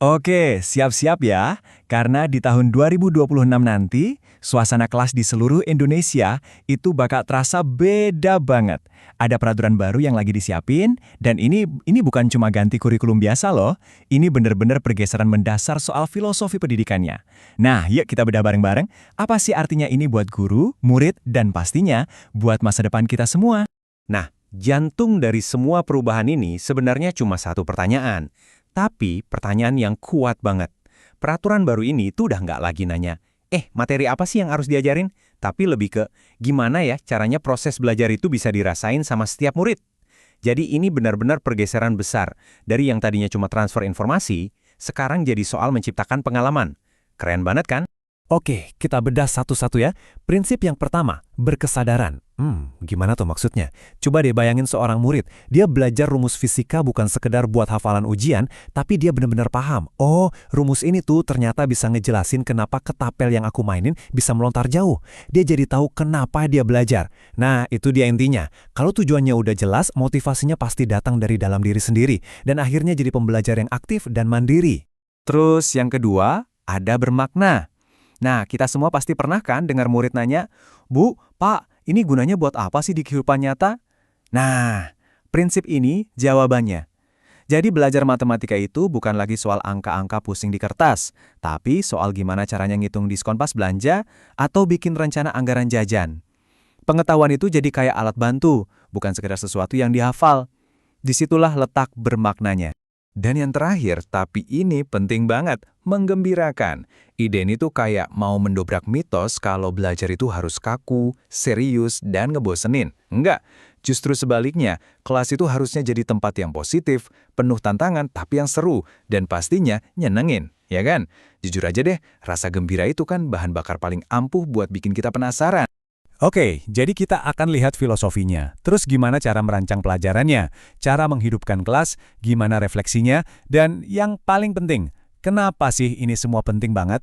Oke, siap-siap ya. Karena di tahun 2026 nanti, suasana kelas di seluruh Indonesia itu bakal terasa beda banget. Ada peraturan baru yang lagi disiapin, dan ini bukan cuma ganti kurikulum biasa loh. Ini bener-bener pergeseran mendasar soal filosofi pendidikannya. Nah, yuk kita bedah bareng-bareng. Apa sih artinya ini buat guru, murid, dan pastinya buat masa depan kita semua? Nah, jantung dari semua perubahan ini sebenarnya cuma satu pertanyaan. Tapi pertanyaan yang kuat banget. Peraturan baru ini tuh udah nggak lagi nanya, materi apa sih yang harus diajarin? Tapi lebih ke, gimana ya caranya proses belajar itu bisa dirasain sama setiap murid? Jadi ini benar-benar pergeseran besar. Dari yang tadinya cuma transfer informasi, sekarang jadi soal menciptakan pengalaman. Keren banget kan? Oke, kita bedah satu-satu ya. Prinsip yang pertama, berkesadaran. Gimana tuh maksudnya? Coba deh bayangin seorang murid. Dia belajar rumus fisika bukan sekedar buat hafalan ujian, tapi dia benar-benar paham. Oh, rumus ini tuh ternyata bisa ngejelasin kenapa ketapel yang aku mainin bisa melontar jauh. Dia jadi tahu kenapa dia belajar. Nah, itu dia intinya. Kalau tujuannya udah jelas, motivasinya pasti datang dari dalam diri sendiri. Dan akhirnya jadi pembelajar yang aktif dan mandiri. Terus yang kedua, ada bermakna. Nah, kita semua pasti pernah kan dengar murid nanya, "Bu, Pak, ini gunanya buat apa sih di kehidupan nyata?" Nah, prinsip ini jawabannya. Jadi belajar matematika itu bukan lagi soal angka-angka pusing di kertas, tapi soal gimana caranya ngitung diskon pas belanja atau bikin rencana anggaran jajan. Pengetahuan itu jadi kayak alat bantu, bukan sekedar sesuatu yang dihafal. Disitulah letak bermaknanya. Dan yang terakhir, tapi ini penting banget, menggembirakan. Ide ini tuh kayak mau mendobrak mitos kalau belajar itu harus kaku, serius, dan ngebosenin. Enggak, justru sebaliknya, kelas itu harusnya jadi tempat yang positif, penuh tantangan, tapi yang seru, dan pastinya nyenengin, ya kan? Jujur aja deh, rasa gembira itu kan bahan bakar paling ampuh buat bikin kita penasaran. Oke, jadi kita akan lihat filosofinya. Terus gimana cara merancang pelajarannya, cara menghidupkan kelas, gimana refleksinya, dan yang paling penting, kenapa sih ini semua penting banget?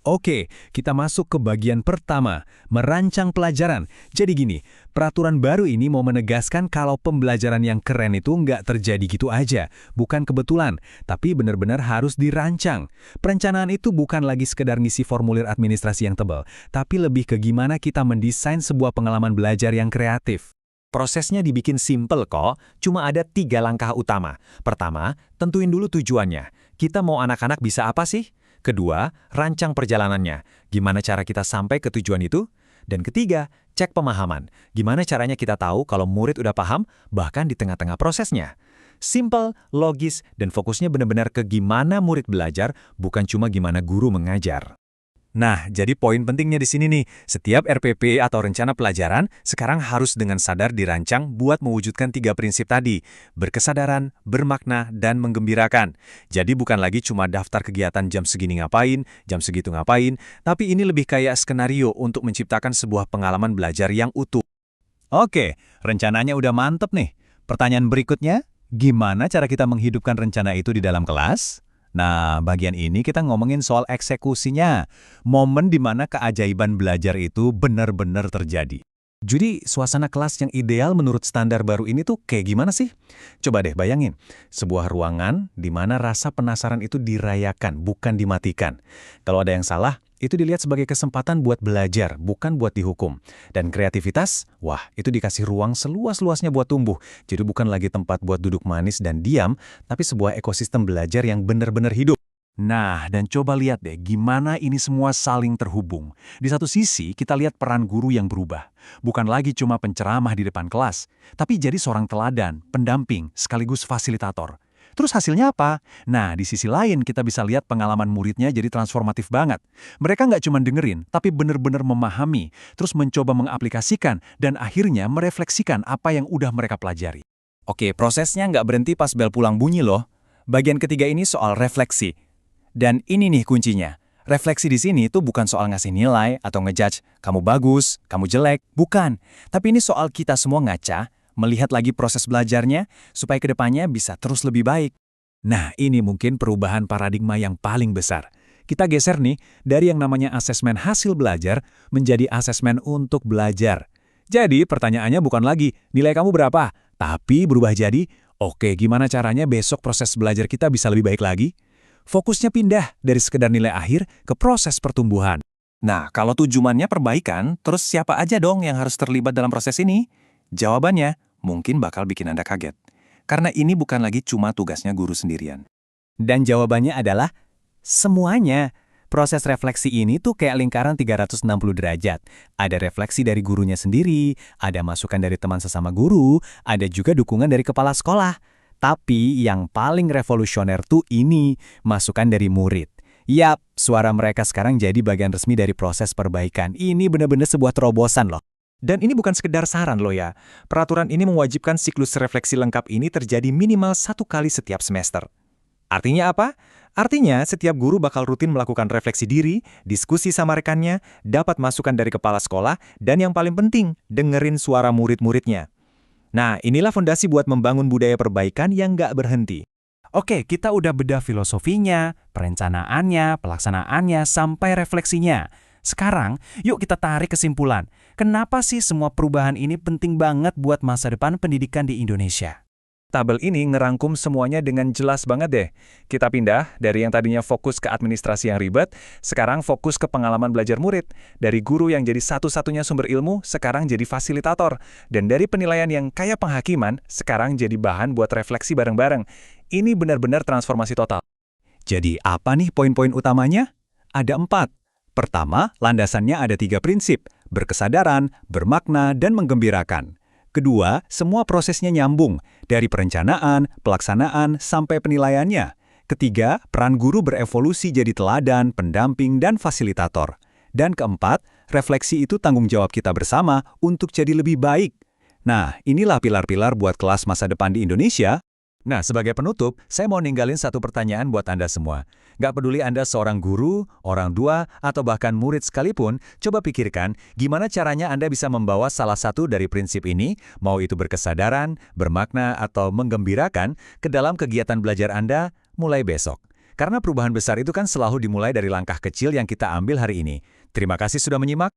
Oke, kita masuk ke bagian pertama, merancang pelajaran. Jadi gini, peraturan baru ini mau menegaskan kalau pembelajaran yang keren itu nggak terjadi gitu aja, bukan kebetulan, tapi benar-benar harus dirancang. Perencanaan itu bukan lagi sekedar ngisi formulir administrasi yang tebal, tapi lebih ke gimana kita mendesain sebuah pengalaman belajar yang kreatif. Prosesnya dibikin simple kok, cuma ada 3 langkah utama. Pertama, tentuin dulu tujuannya. Kita mau anak-anak bisa apa sih? Kedua, rancang perjalanannya. Gimana cara kita sampai ke tujuan itu? Dan ketiga, cek pemahaman. Gimana caranya kita tahu kalau murid udah paham, bahkan di tengah-tengah prosesnya. Simple, logis, dan fokusnya benar-benar ke gimana murid belajar, bukan cuma gimana guru mengajar. Nah, jadi poin pentingnya di sini nih, setiap RPP atau rencana pelajaran sekarang harus dengan sadar dirancang buat mewujudkan 3 prinsip tadi, berkesadaran, bermakna, dan menggembirakan. Jadi bukan lagi cuma daftar kegiatan jam segini ngapain, jam segitu ngapain, tapi ini lebih kayak skenario untuk menciptakan sebuah pengalaman belajar yang utuh. Oke, rencananya udah mantep nih. Pertanyaan berikutnya, gimana cara kita menghidupkan rencana itu di dalam kelas? Nah, bagian ini kita ngomongin soal eksekusinya. Momen di mana keajaiban belajar itu benar-benar terjadi. Jadi, suasana kelas yang ideal menurut standar baru ini tuh kayak gimana sih? Coba deh bayangin, sebuah ruangan di mana rasa penasaran itu dirayakan, bukan dimatikan. Kalau ada yang salah, itu dilihat sebagai kesempatan buat belajar, bukan buat dihukum. Dan kreativitas, wah, itu dikasih ruang seluas-luasnya buat tumbuh. Jadi bukan lagi tempat buat duduk manis dan diam, tapi sebuah ekosistem belajar yang benar-benar hidup. Nah, dan coba lihat deh gimana ini semua saling terhubung. Di satu sisi, kita lihat peran guru yang berubah. Bukan lagi cuma penceramah di depan kelas, tapi jadi seorang teladan, pendamping, sekaligus fasilitator. Terus hasilnya apa? Nah, di sisi lain kita bisa lihat pengalaman muridnya jadi transformatif banget. Mereka nggak cuma dengerin, tapi benar-benar memahami, terus mencoba mengaplikasikan, dan akhirnya merefleksikan apa yang udah mereka pelajari. Oke, prosesnya nggak berhenti pas bel pulang bunyi loh. Bagian ketiga ini soal refleksi. Dan ini nih kuncinya. Refleksi di sini tuh bukan soal ngasih nilai atau ngejudge kamu bagus, kamu jelek, bukan. Tapi ini soal kita semua ngaca, melihat lagi proses belajarnya supaya kedepannya bisa terus lebih baik. Nah, ini mungkin perubahan paradigma yang paling besar. Kita geser nih dari yang namanya asesmen hasil belajar menjadi asesmen untuk belajar. Jadi pertanyaannya bukan lagi nilai kamu berapa, tapi berubah jadi, oke, gimana caranya besok proses belajar kita bisa lebih baik lagi? Fokusnya pindah dari sekedar nilai akhir ke proses pertumbuhan. Nah, kalau tujuannya perbaikan, terus siapa aja dong yang harus terlibat dalam proses ini? Jawabannya mungkin bakal bikin Anda kaget. Karena ini bukan lagi cuma tugasnya guru sendirian. Dan jawabannya adalah semuanya. Proses refleksi ini tuh kayak lingkaran 360 derajat. Ada refleksi dari gurunya sendiri, ada masukan dari teman sesama guru, ada juga dukungan dari kepala sekolah. Tapi yang paling revolusioner tuh ini, masukan dari murid. Yap, suara mereka sekarang jadi bagian resmi dari proses perbaikan. Ini benar-benar sebuah terobosan loh. Dan ini bukan sekedar saran loh ya. Peraturan ini mewajibkan siklus refleksi lengkap ini terjadi minimal 1 kali setiap semester. Artinya apa? Artinya setiap guru bakal rutin melakukan refleksi diri, diskusi sama rekannya, dapat masukan dari kepala sekolah, dan yang paling penting, dengerin suara murid-muridnya. Nah, inilah fondasi buat membangun budaya perbaikan yang nggak berhenti. Oke, kita udah bedah filosofinya, perencanaannya, pelaksanaannya, sampai refleksinya. Sekarang, yuk kita tarik kesimpulan. Kenapa sih semua perubahan ini penting banget buat masa depan pendidikan di Indonesia? Tabel ini ngerangkum semuanya dengan jelas banget deh. Kita pindah dari yang tadinya fokus ke administrasi yang ribet, sekarang fokus ke pengalaman belajar murid. Dari guru yang jadi satu-satunya sumber ilmu, sekarang jadi fasilitator. Dan dari penilaian yang kayak penghakiman, sekarang jadi bahan buat refleksi bareng-bareng. Ini benar-benar transformasi total. Jadi apa nih poin-poin utamanya? Ada 4. Pertama, landasannya ada 3 prinsip, berkesadaran, bermakna, dan menggembirakan. Kedua, semua prosesnya nyambung, dari perencanaan, pelaksanaan, sampai penilaiannya. Ketiga, peran guru berevolusi jadi teladan, pendamping, dan fasilitator. Dan keempat, refleksi itu tanggung jawab kita bersama untuk jadi lebih baik. Nah, inilah pilar-pilar buat kelas masa depan di Indonesia. Nah, sebagai penutup, saya mau ninggalin satu pertanyaan buat Anda semua. Nggak peduli Anda seorang guru, orang tua, atau bahkan murid sekalipun, coba pikirkan gimana caranya Anda bisa membawa salah satu dari prinsip ini, mau itu berkesadaran, bermakna, atau menggembirakan, ke dalam kegiatan belajar Anda mulai besok. Karena perubahan besar itu kan selalu dimulai dari langkah kecil yang kita ambil hari ini. Terima kasih sudah menyimak.